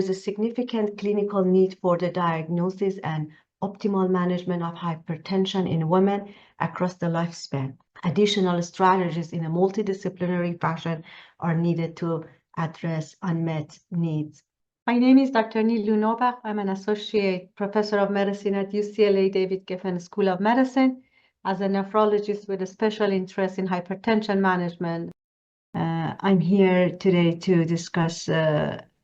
is a significant clinical need for the diagnosis and optimal management of hypertension in women across the lifespan. Additional strategies in a multidisciplinary fashion are needed to address unmet needs. My name is Dr. Nilu Novak. I'm an associate professor of medicine at UCLA David Geffen School of Medicine. As a nephrologist with a special interest in hypertension management, I'm here today to discuss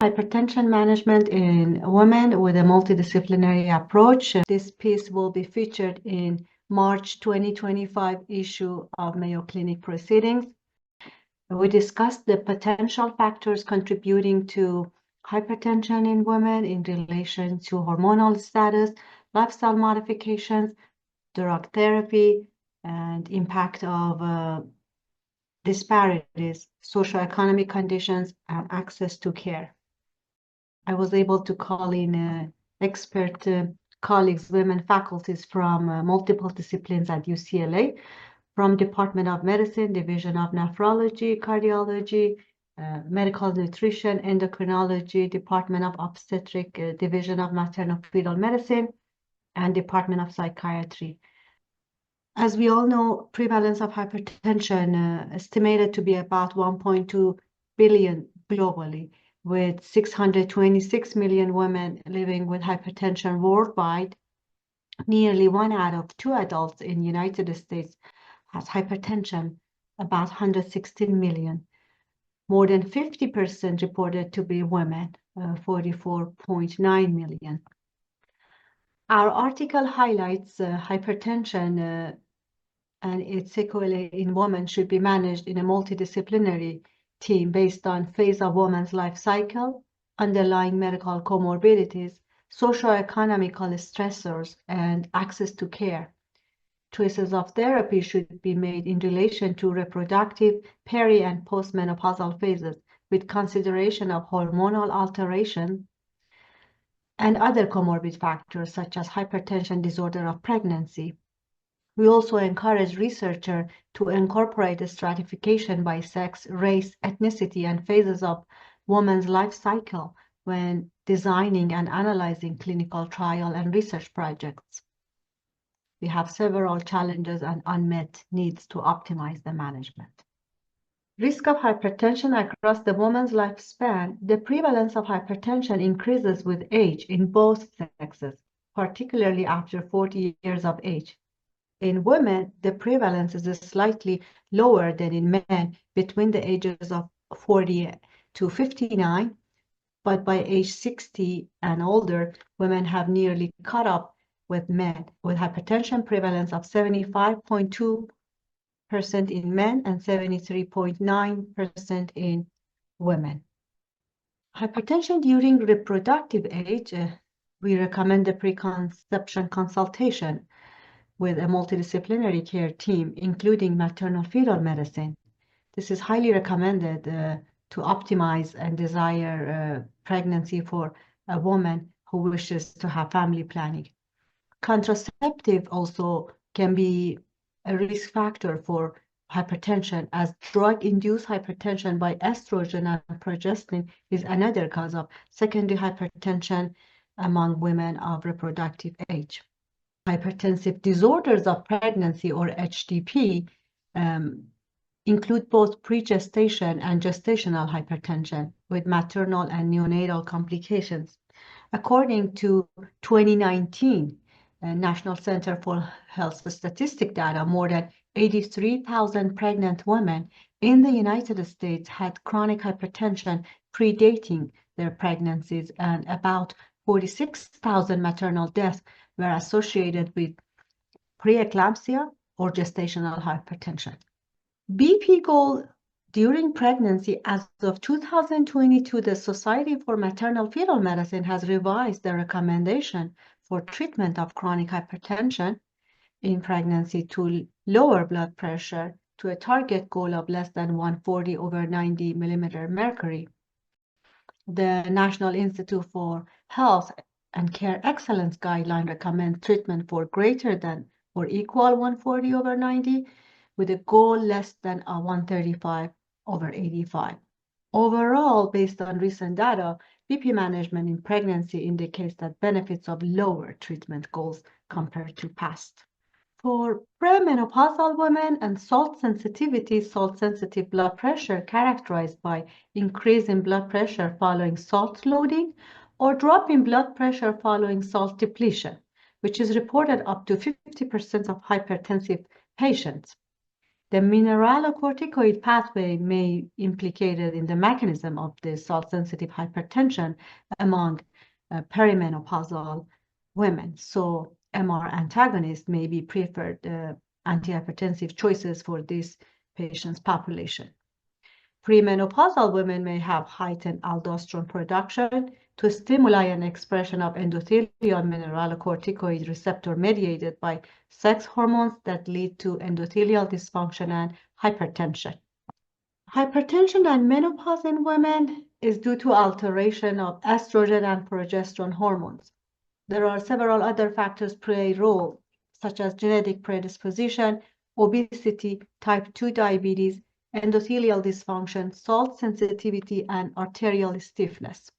hypertension management in women with a multidisciplinary approach. This piece will be featured in March 2025 issue of Mayo Clinic Proceedings. We discussed the potential factors contributing to hypertension in women in relation to hormonal status, lifestyle modifications, drug therapy, and impact of disparities, socioeconomic conditions, and access to care. I was able to call in expert colleagues, women faculties from multiple disciplines at UCLA, from Department of Medicine, Division of Nephrology, Cardiology, Medical Nutrition, Endocrinology, Department of Obstetric, Division of Maternal-Fetal Medicine, and Department of Psychiatry. As we all know, prevalence of hypertension estimated to be about 1.2 billion globally, with 626 million women living with hypertension worldwide. Nearly 1 out of 2 adults in the United States has hypertension, about 116 million. More than 50% reported to be women, 44.9 million. Our article highlights hypertension and its sequelae in women should be managed in a multidisciplinary team based on phase of woman's life cycle, underlying medical comorbidities, socioeconomical stressors, and access to care. Choices of therapy should be made in relation to reproductive, peri- and postmenopausal phases with consideration of hormonal alteration and other comorbid factors such as hypertension disorder of pregnancy. We also encourage researchers to incorporate a stratification by sex, race, ethnicity, and phases of woman's life cycle when designing and analyzing clinical trial and research projects. We have several challenges and unmet needs to optimize the management. Risk of hypertension across the woman's lifespan. The prevalence of hypertension increases with age in both sexes, particularly after 40 years of age. In women, the prevalence is slightly lower than in men between the ages of 40 to 59, but by age 60 and older, women have nearly caught up with men, with hypertension prevalence of 75.2% in men and 73.9% in women. Hypertension during reproductive age, we recommend the preconception consultation with a multidisciplinary care team, including maternal-fetal medicine. This is highly recommended to optimize and desire pregnancy for a woman who wishes to have family planning. Contraceptive also can be a risk factor for hypertension, as drug-induced hypertension by estrogen and progesterone is another cause of secondary hypertension among women of reproductive age. Hypertensive disorders of pregnancy, or HDP, include both pregestation and gestational hypertension with maternal and neonatal complications. According to 2019 National Center for Health Statistics data, more than 83,000 pregnant women in the United States had chronic hypertension predating their pregnancies, and about 46,000 maternal deaths were associated with preeclampsia or gestational hypertension. BP goal during pregnancy. As of 2022, the Society for Maternal-Fetal Medicine has revised the recommendation for treatment of chronic hypertension in pregnancy to lower blood pressure to a target goal of less than 140/90 millimeter mercury. The National Institute for Health and Care Excellence guideline recommends treatment for greater than or equal 140/90 with a goal less than a 135/85. Overall, based on recent data, BP management in pregnancy indicates that benefits of lower treatment goals compared to past. For premenopausal women and salt-sensitive blood pressure characterized by increase in blood pressure following salt loading or drop in blood pressure following salt depletion, which is reported up to 50% of hypertensive patients. The mineralocorticoid pathway may be implicated in the mechanism of the salt-sensitive hypertension among perimenopausal women. So MR antagonists may be preferred antihypertensive choices for this patient's population. Premenopausal women may have heightened aldosterone production to stimulate an expression of endothelial mineralocorticoid receptor mediated by sex hormones that lead to endothelial dysfunction and hypertension. Hypertension and menopause in women is due to alteration of estrogen and progesterone hormones. There are several other factors play a role, such as genetic predisposition, obesity, type 2 diabetes, endothelial dysfunction, salt sensitivity, and arterial stiffness.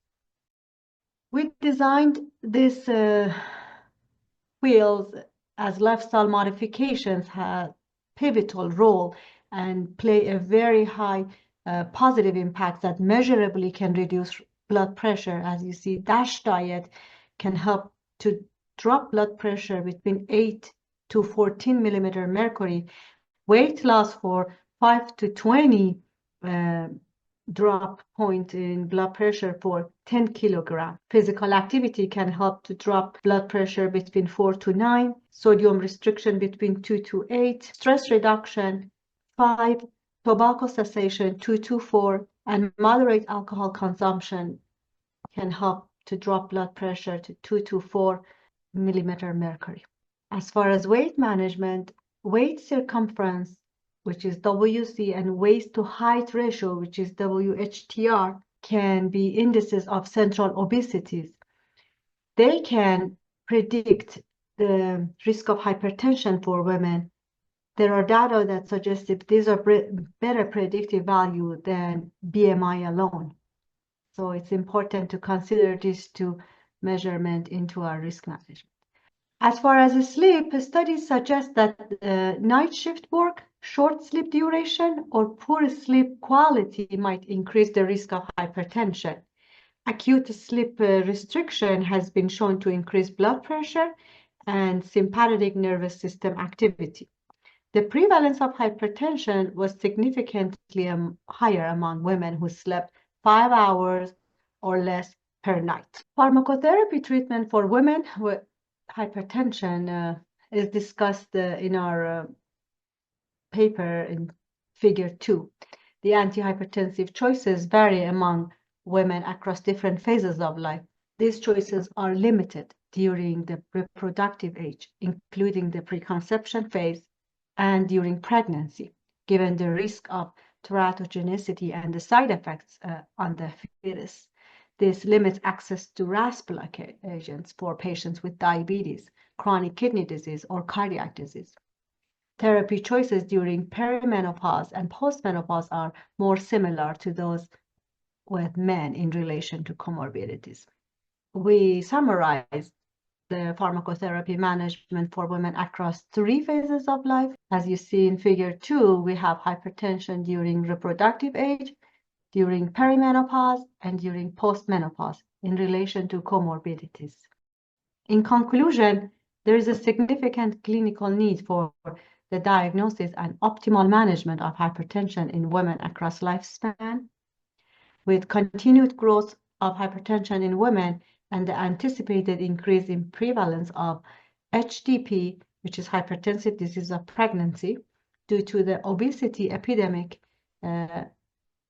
We designed these wheels as lifestyle modifications have pivotal role and play a very high positive impact that measurably can reduce blood pressure. As you see, DASH diet can help to drop blood pressure between 8 to 14 millimeter mercury, weight loss for 5 to 20 drop point in blood pressure for 10 kilograms. Physical activity can help to drop blood pressure between 4 to 9, sodium restriction between 2 to 8, stress reduction 5, tobacco cessation 2 to 4, and moderate alcohol consumption can help to drop blood pressure to 2 to 4 millimeter mercury. As far as weight management, weight circumference, which is WC, and waist to height ratio, which is WHTR, can be indices of central obesities. They can predict the risk of hypertension for women. There are data that suggest if these are better predictive value than BMI alone. So it's important to consider these two measurements into our risk management. As far as sleep, studies suggest that night shift work, short sleep duration, or poor sleep quality might increase the risk of hypertension. Acute sleep restriction has been shown to increase blood pressure and sympathetic nervous system activity. The prevalence of hypertension was significantly higher among women who slept 5 hours or less per night. Pharmacotherapy treatment for women with hypertension is discussed in our paper in figure 2. The antihypertensive choices vary among women across different phases of life. These choices are limited during the reproductive age, including the preconception phase and during pregnancy, given the risk of teratogenicity and the side effects on the fetus. This limits access to RAS blockade agents for patients with diabetes, chronic kidney disease, or cardiac disease. Therapy choices during perimenopause and postmenopause are more similar to those with men in relation to comorbidities. We summarize the pharmacotherapy management for women across 3 phases of life. As you see in figure 2, we have hypertension during reproductive age, during perimenopause, and during postmenopause in relation to comorbidities. In conclusion, there is a significant clinical need for the diagnosis and optimal management of hypertension in women across lifespan. With continued growth of hypertension in women and the anticipated increase in prevalence of HDP, which is hypertensive disease of pregnancy, due to the obesity epidemic,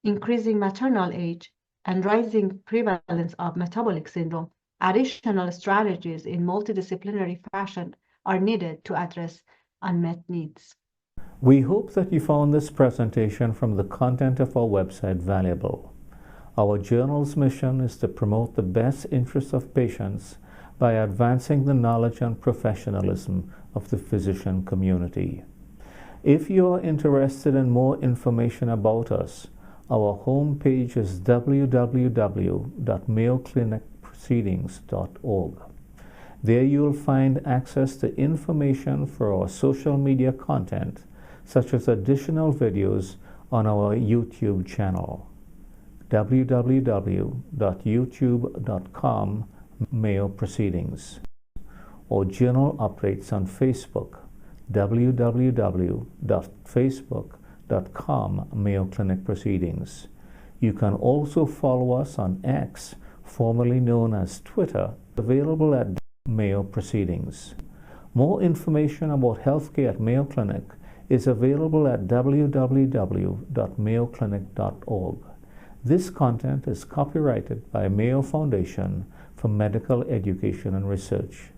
increasing maternal age, and rising prevalence of metabolic syndrome, additional strategies in multidisciplinary fashion are needed to address unmet needs. We hope that you found this presentation from the content of our website valuable. Our journal's mission is to promote the best interests of patients by advancing the knowledge and professionalism of the physician community. If you are interested in more information about us, Our homepage is www.mayoclinicproceedings.org. There you'll find access to information for our social media content, such as additional videos on our YouTube channel, www.youtube.com Mayo Proceedings, or journal updates on Facebook, www.facebook.com Mayo Clinic Proceedings. You can also follow us on X, formerly known as Twitter, available at Mayo Proceedings. More information about healthcare at Mayo Clinic is available at www.mayoclinic.org. This content is copyrighted by Mayo Foundation for Medical Education and Research,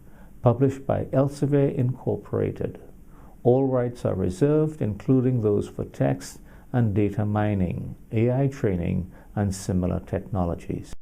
published by Elsevier Incorporated. All rights are reserved, including those for text and data mining, AI training, and similar technologies.